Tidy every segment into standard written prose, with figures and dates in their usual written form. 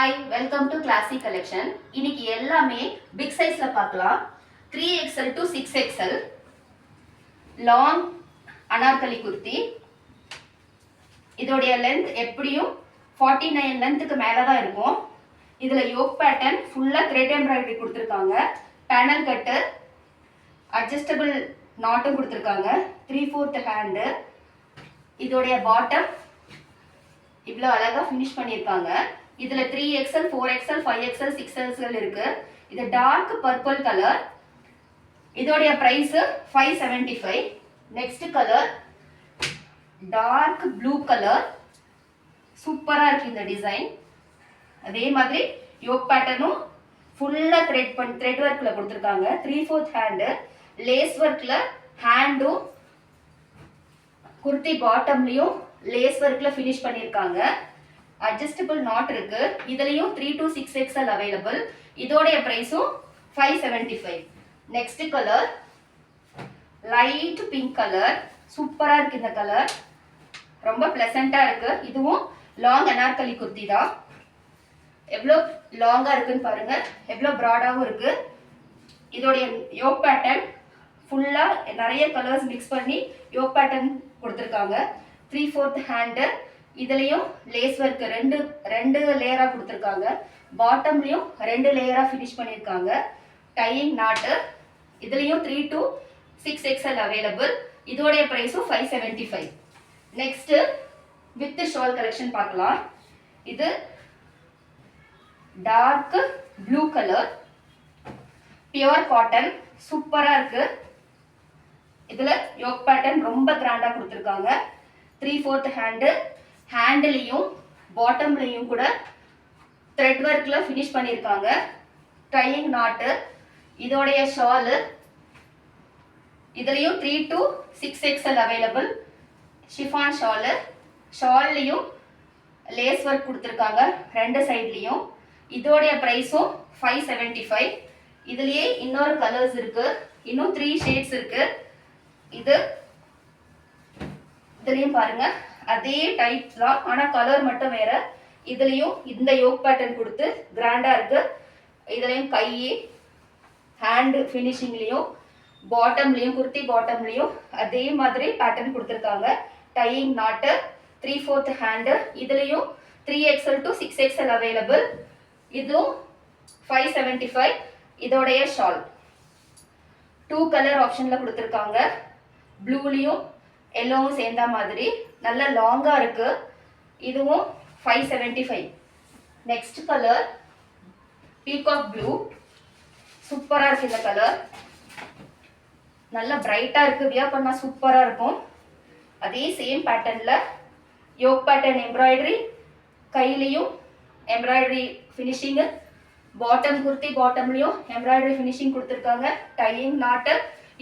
Hi, welcome to classy collection. இன்னைக்கு எல்லாமே big சைஸ்ல பார்க்கலாம். 3XL to 6XL long Anarkali kurti. இதோடைய லென்த் எப்படியும் 49 லென்த்துக்கு மேலே தான் இருக்கும். இதில் யோக் பேட்டர்ன் ஃபுல்லாக த்ரெட் எம்ப்ராய்டரி கொடுத்துருக்காங்க. பேனல் கட்டு, அட்ஜஸ்டபிள் நாட்டும் கொடுத்துருக்காங்க. 3/4 ஹேண்டு. இதோடைய பாட்டம் இவ்வளோ அழகாக ஃபினிஷ் பண்ணியிருக்காங்க. இதில் 3XL, 4XL, 5XL, 6XL இருக்கு. இது டார்க் பர்பிள் கலர். இதோடைய price 575. Next colour dark blue colour. சூப்பராக இருக்கு இந்த டிசைன். அதே மாதிரி யோக் பேட்டர்னும் ஃபுல்லாக த்ரெட் ஒர்க்கில் கொடுத்துருக்காங்க. 3/4 ஹேண்டு. லேஸ் ஒர்க்கில் ஹேண்டும் குர்த்தி பாட்டம்லையும் லேஸ் ஒர்க்கில் ஃபினிஷ் பண்ணியிருக்காங்க. அட்ஜஸ்டபிள் நாட் இருக்கு. இதுலயும் 3 to 6XL அவைலபிள். இதோடைய பிரைஸும் 575. Next colour light pink colour. சூப்பரா இருக்கு இந்த கலர். ரொம்ப பிளசண்டா இருக்கு. இதுவும் லாங் அனார்கலி குர்த்தி தான். எவ்வளோ லாங்கா இருக்குன்னு பாருங்க. எவ்வளோ ப்ராடாகவும் இருக்கு. இதோடைய யோக் பேட்டர்ன் ஃபுல்லா நிறைய கலர்ஸ் மிக்ஸ் பண்ணி யோக் பேட்டர்ன் கொடுத்துருக்காங்க. 3/4 ஹேண்டு. இதுலயும் லேஸ் ஒர்க் ரெண்டு லேயரா கொடுத்துருக்காங்க. பாட்டம்லயும் 2 லேயரா ஃபினிஷ் பண்ணியிருக்காங்க. டையிங் நாட்டு. இதுலயும் 3 to 6XL அவைலபிள். இதோடைய பிரைஸும் 575. நெக்ஸ்ட் வித் ஷால் கலெக்ஷன் பார்க்கலாம். இது dark blue colour, pure cotton. சூப்பரா இருக்கு. இதுல யோக் பேட்டர்ன் ரொம்ப கிராண்டா கொடுத்துருக்காங்க. 3/4 ஹேண்டு. ஹேண்ட்லையும் பாட்டம்லையும் கூட த்ரெட் ஒர்க்கில் ஃபினிஷ் பண்ணியிருக்காங்க. டையிங் நாட்டு. இதோடைய ஷாலு இதுலேயும் 3 to 6XL available. Chiffon shawl. ஷால்லையும் லேஸ் ஒர்க் கொடுத்துருக்காங்க 2 சைட்லேயும். இதோடைய ப்ரைஸும் 575. இதுலேயே இன்னொரு கலர்ஸ் இருக்கு. இன்னும் 3 ஷேட்ஸ் இருக்கு. இதுலேயும் பாருங்க அதே டைப் தான், ஆனால் கலர் மட்டும் வேற. இதுலேயும் இந்த யோக் பேட்டர்ன் கொடுத்து கிராண்டா இருக்கு. இதுலேயும் கை ஹேண்டு ஃபினிஷிங்லேயும் பாட்டம்லேயும் குர்த்தி பாட்டம்லேயும் அதே மாதிரி பேட்டர்ன் கொடுத்துருக்காங்க. டையிங் நாட்டு. 3/4 ஹேண்டு. இதுலேயும் 3XL to 6XL அவைலபிள். இதுவும் 575. இதோடைய ஷால் 2 கலர் ஆப்ஷனில் கொடுத்துருக்காங்க. ப்ளூலையும் எல்லோவும் சேர்ந்த மாதிரி நல்ல லாங்கா இருக்கு. இதுவும் 575. Next colour peacock blue. சூப்பரா இருக்கு இந்த கலர். நல்ல பிரைட்டா இருக்கு. வியர் பண்ணா சூப்பரா இருக்கும். அதே சேம் பேட்டர்ன்ல யோக் பேட்டர்ன் எம்ப்ராய்டரி, கையிலையும் எம்ப்ராய்டரி ஃபினிஷிங், பாட்டம் குர்த்தி பாட்டம்லையும் எம்ப்ராய்டரி ஃபினிஷிங் கொடுத்துருக்காங்க. டையிங் நாட்டு.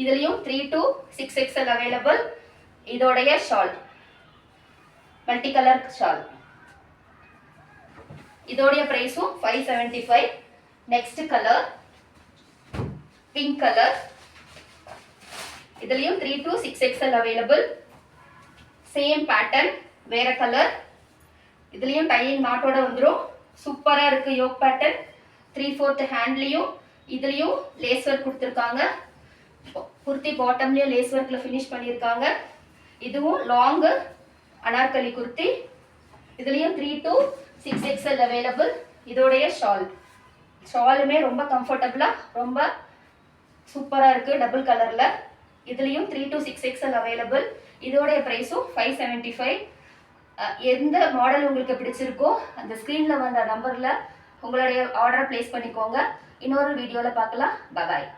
இதுலயும் 3 to 6XL அவைலபிள். இதோடைய ஷால் மல்டி கலர் ஷால். இதோடைய பிரைஸும் 575. Next colour pink colour. இதுலயும் 3 to 6XL available. Same pattern வேற கலர். இதுலயும் டையிங் நாட்டோட வந்துடும். சூப்பரா இருக்கு யோக் பேட்டர்ன். 3/4 ஹேண்ட்லயும் இதுலயும் லேஸ் ஒர்க் கொடுத்துருக்காங்க. குர்த்தி பாட்டம்லயும் லேஸ் ஒர்க்ல ஃபினிஷ் பண்ணியிருக்காங்க. இதுவும் லாங் அனார்கலி குர்த்தி. இதுலயும் 3 to 6XL அவைலபிள். இதோடைய ஷாலுமே ரொம்ப கம்ஃபர்டபுளா ரொம்ப சூப்பரா இருக்கு டபுள் கலர்ல. இதுலயும் 3 to 6XL அவைலபிள். இதோடைய பிரைஸும் 575. எந்த மாடல் உங்களுக்கு பிடிச்சிருக்கோ அந்த ஸ்க்ரீன்ல வந்த நம்பர்ல உங்களுடைய ஆர்டர் பிளேஸ் பண்ணிக்கோங்க. இன்னொரு வீடியோல பார்க்கலாம். பாய்.